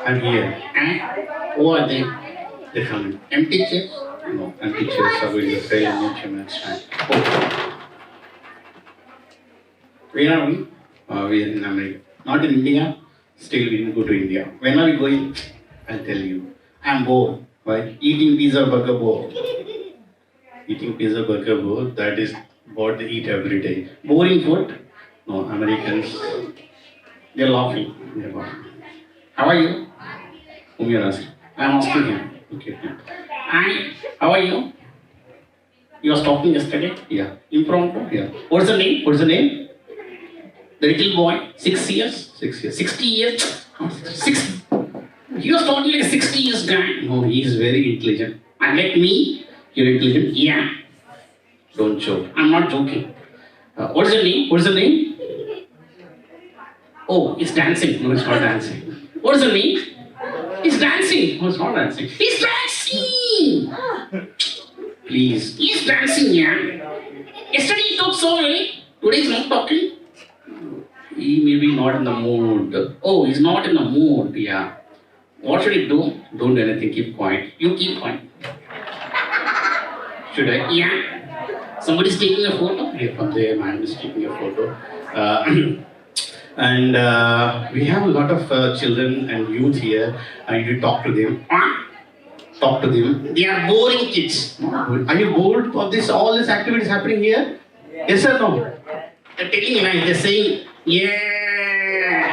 I'm here. And who are they? They're coming. Empty chairs? No, empty chairs are going to fail in a few minutes time. Oh, where are we? We are in America. Not in India. Still, we didn't go to India. When are we going? I'll tell you. I'm bored. Why? Eating pizza, burger, bored. Eating pizza, burger, bored. That is what they eat every day. Boring food? No, Americans. They're laughing. They're laughing. How are you? Whom you're asking? I'm asking him. Okay. Hi. How are you? You was talking yesterday? Yeah. Impromptu? Yeah. What's the name? What's the name? The little boy, 6 years? 6 years. 60 years? 6. He was talking like a 60 years guy. No, he is very intelligent. And like me, you're intelligent? Yeah. Don't joke. I'm not joking. What's the name? What's the name? Oh, it's dancing. No, it's not dancing. What's the name? It's dancing. No, it's not dancing. It's dancing! Please. He's dancing, yeah. Yesterday he talked so well. Today he's not talking. He may be not in the mood. Oh, he's not in the mood, yeah. What should he do? Don't do anything, keep quiet. You keep quiet. Should I? Yeah. Somebody's taking a photo. Yeah, from there, man is taking a photo. And we have a lot of children and youth here. I need to talk to them. Talk to them. They are boring kids. Are you bored of this? All these activities happening here? Yes or no? They're telling me, they're saying, yeah.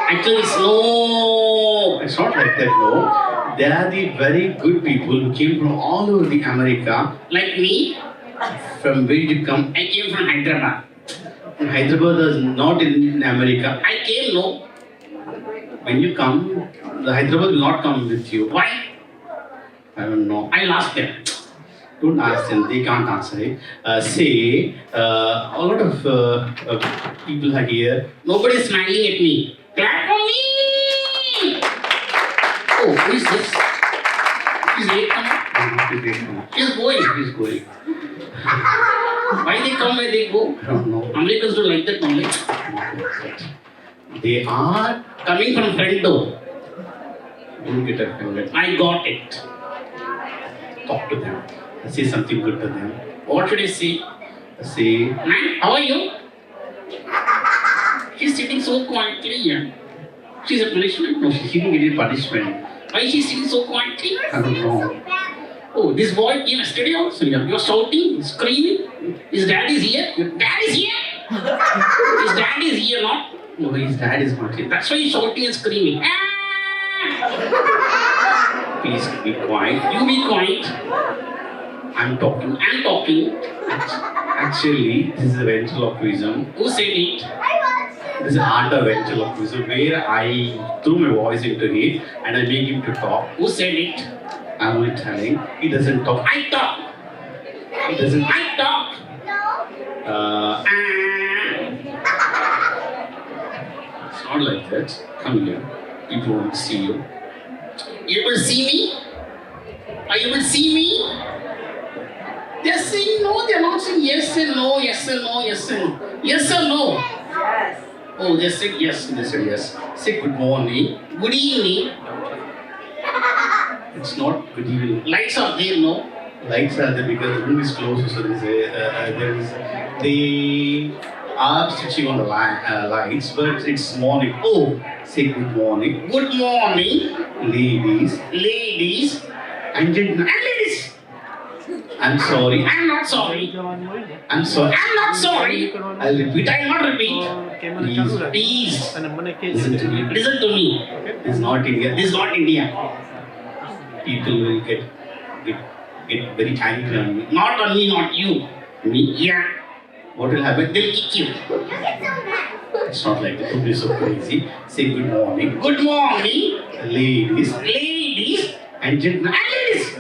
Actually, it's no. It's not like that, no. They are the very good people who came from all over the America. Like me. From where did you come? I came from Hyderabad. Hyderabad is not in America. I came, no. When you come, the Hyderabad will not come with you. Why? I don't know. I'll ask them. Don't ask them. They can't answer it. Say, a lot of people are here. Nobody's smiling at me. Clap for me! Oh, who is this? She's late coming? She's going. She's going. Why they come, why they go? I don't know. Americans don't like that knowledge. They are coming from front door. Don't get offended. I got it. Talk to them. Say something good to them. What should I say? Say, man, how are you? She's sitting so quietly here. She's a punishment? No, she didn't get a punishment. Why is she sitting so quietly? I don't know. Oh, this boy came yesterday also. You're shouting, screaming. His dad is here. Your dad is here. His dad is here, not? No, his dad is not here. That's why he's shouting and screaming. Please be quiet. You be quiet. I'm talking. Actually, this is a ventriloquism. Who said it? This is an art of ventriloquism where I threw my voice into it and I make him to talk. Who said it? I'm only telling. He doesn't talk. I talk. He doesn't. I talk. It's not like that. Come here. People won't see you. You will see me? Are you will see me? They're saying no, they're not saying yes and no, yes and no, yes and no. Yes or no? Yes. Oh, they said yes, they said yes. Say good morning, good evening. It's not good evening. Lights are there, no? Lights are there because the room is closed, so they are switching on the lights, but it's morning. Oh, say good morning. Good morning, ladies, and gentlemen, and ladies. I'm sorry. I'm not sorry. I'm sorry. I'm not sorry. I'll repeat. I'll not repeat. Please. Listen to me. Listen to me. This is not India. This is not India. People will get very angry on me. Not on me, not you. Me, yeah. What will happen? They'll kick you. It's not like that. Don't be so crazy. Say good morning. Good morning, ladies, and gentlemen, and ladies.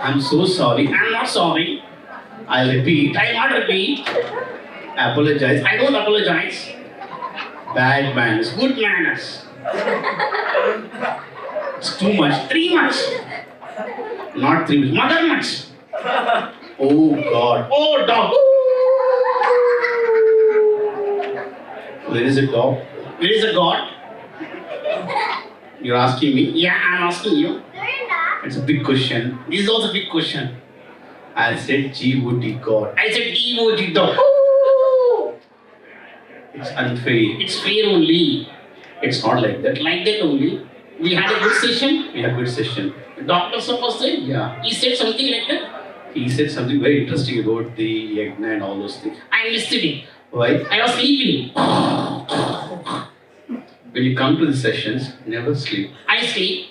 I'm so sorry. I'm not sorry. I'll repeat. I'll not repeat. Apologize. I don't apologize. Bad manners. Good manners. It's too much. 3 months. Not 3 months. Mother much. Oh God. Oh dog. Where is a dog? Where is the God? You're asking me? Yeah, I'm asking you. It's a big question. This is also a big question. I said G-O-D God. I said E-O-D God. It's unfair. It's fair only. It's not like that. Like that only. We had a good session. We had a good session. The doctor supposed to say? Yeah. He said something like that? He said something very interesting about the yagna and all those things. I missed it. Why? I was sleeping. When you come to the sessions, never sleep. I sleep.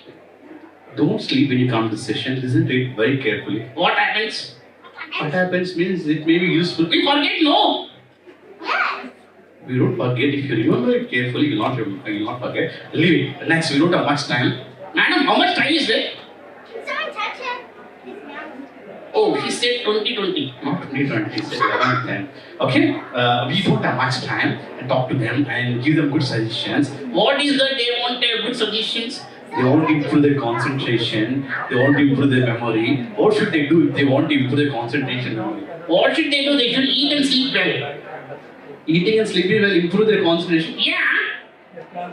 Don't sleep when you come to the session. Listen to it very carefully. What happens? What happens means it may be useful. We forget, no. We don't forget. If you remember it carefully, you will not forget. Leave it. Next, we don't have much time. Madam, how much time is there? Oh, he said 2020. Not 2020, he said 11:10. Okay, we don't have much time and talk to them and give them good suggestions. What is that they want their good suggestions? They want to improve their concentration. They want to improve their memory. What should they do if they want to improve their concentration and memory? What should they do? They should eat and sleep well. Eating and sleeping will improve their concentration? Yeah.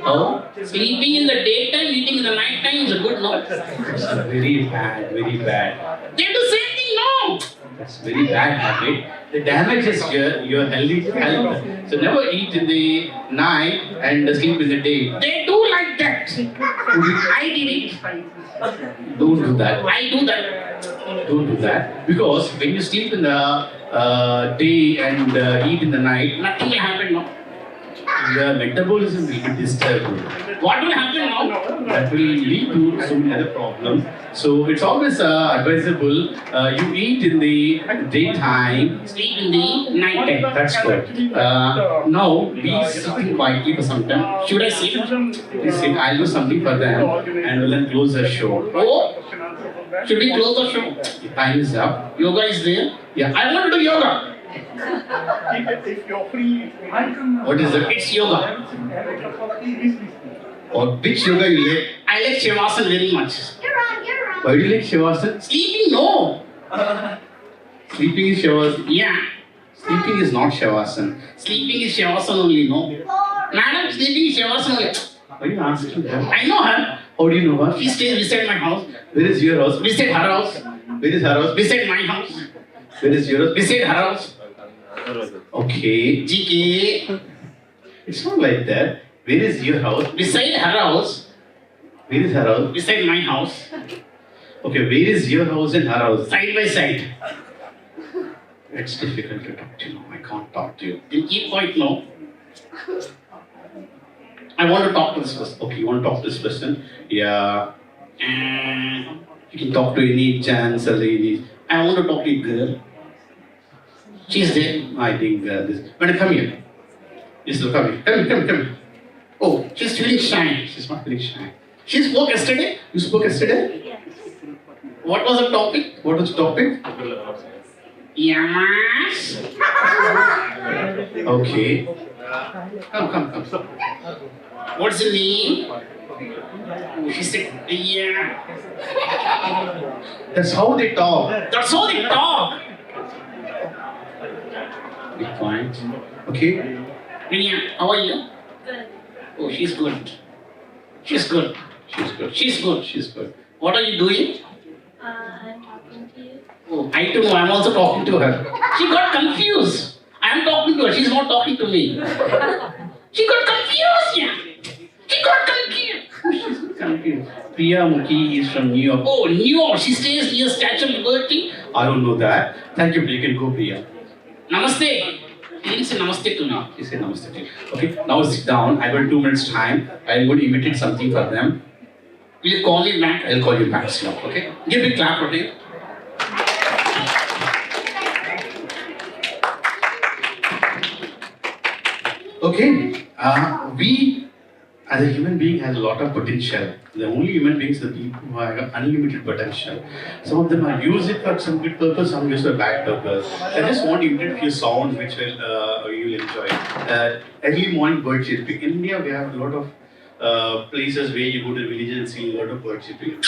Oh? Sleeping in the daytime, eating in the night time is a good no. It's very bad, very bad. They do same thing, no. That's very bad habit. It damages your healthy health. So never eat in the night and sleep in the day. They do like that. I did it. Don't do that. I do that. Don't do that. Because when you sleep in the day and eat in the night, nothing will happen now. Your metabolism will be disturbed. What will happen now? That will lead to so many other problems. So it's always advisable you eat in the daytime, sleep in the night time. That's good. Now be sitting quietly for some time. Should I sit? Please sit. I'll do something for them and we'll then close the show. Oh? Should we close the show? Time is up. Yoga is there? Yeah, I want to do yoga. If you're free, What is it? It's yoga. Or which yoga you like? I like Shavasana very much. You're wrong. Why do you like Shavasana? Sleeping, no. Sleeping is Shavasana. Yeah. Sleeping is not Shavasana. Sleeping is Shavasana only, no. Madam, sleeping is Shavasana only. Why are you asking her? I know her. How do you know her? She stays beside my house. Where is your house? Beside her house. Where is her house? Beside my house. Where is your house? Beside her house. Okay. GK. It's not like that. Where is your house? Beside her house. Where is her house? Beside my house. Okay, where is your house and her house? Side by side. It's difficult to talk to you. I can't talk to you. You keep quiet now. I want to talk to this person. Okay, you want to talk to this person? Yeah. You can talk to any chance or lady. I want to talk to a girl. She's there. I think this. Madam, come here. Yes, look, come here. Come here. Oh, she's feeling shy. She's not feeling shy. She spoke yesterday. You spoke yesterday? Yes. What was the topic? What was the topic? Yes. Okay. Come. What's the name? She said, yeah. That's how they talk. That's how they talk. Be quiet. Okay. Rinya, how are you? Good. Oh, she's good. She's good. She's good. She's good. She's good. What are you doing? I'm talking to you. Oh, I too know. I'm also talking to her. She got confused. I'm talking to her. She's not talking to me. She got confused. Yeah. She got confused. She's confused. Priya Mukhi is from New York. Oh, New York. She stays near Statue of Liberty. I don't know that. Thank you. You can go, Priya. Namaste. He didn't say namaste to me. He said namaste to you. Okay. Now sit down. I got 2 minutes time. I'm going to imitate something for them. Will you call me back? I'll call you back now. Okay. Give a big clap for him. Okay, we as a human being has a lot of potential. The only human beings are the people who have unlimited potential. Some of them are use it for some good purpose, some use it for bad purpose. I just want to imitate a few sounds which you will enjoy. Early morning bird chirping. In India, we have a lot of places where you go to villages and see a lot of bird chirping.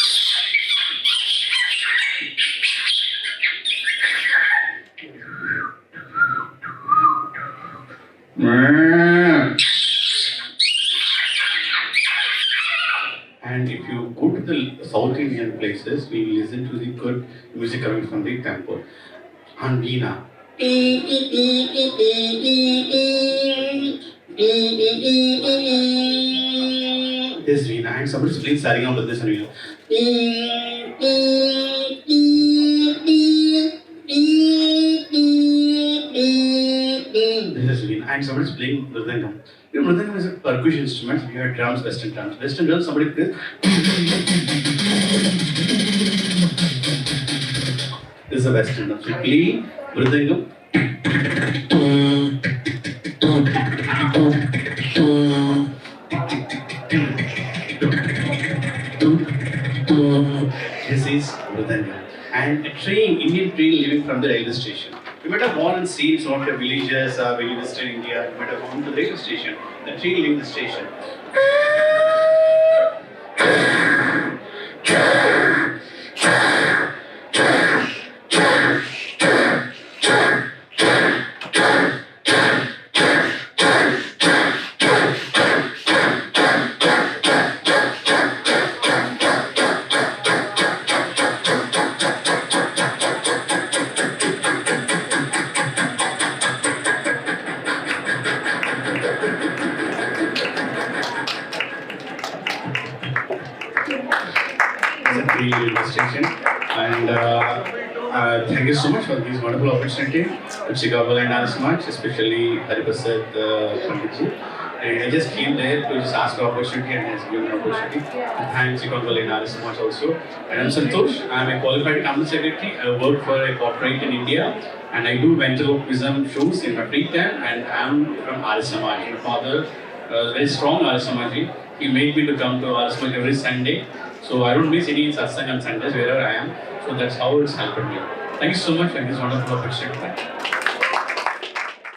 And if you go to the South Indian places, we listen to the good music coming from the temple. On Veena. This Veena, and somebody's playing Sarigama with this and Veena. This is Veena, and somebody's playing Mridangam. You know, Mridangam is a percussion instrument. We have drums, Western drums. Western drums, somebody plays. This is a Western drum. So you play Mridangam. This is Mridangam. And a train, Indian train leaving from the railway station. You might have gone and seen some of your villages when you visited India. You might have gone to the railway station. The train leaving the station. It's a free railway station. And thank you so much for this wonderful opportunity to Chicago and as much, especially Hariprasad Panditji. And I just came there to just ask for opportunity and has given an opportunity. And thank Chicago and so much also. And I'm Santosh. I'm a qualified company secretary. I work for a corporate in India and I do ventriloquism shows in my free time. And I'm from Arya Samaj. My father very strong Arya Samaji. He made me to come to Arya Samaj every Sunday. So I don't miss any satsang on Sundays wherever I am. So that's how it's helped me. Thank you so much for this wonderful opportunity.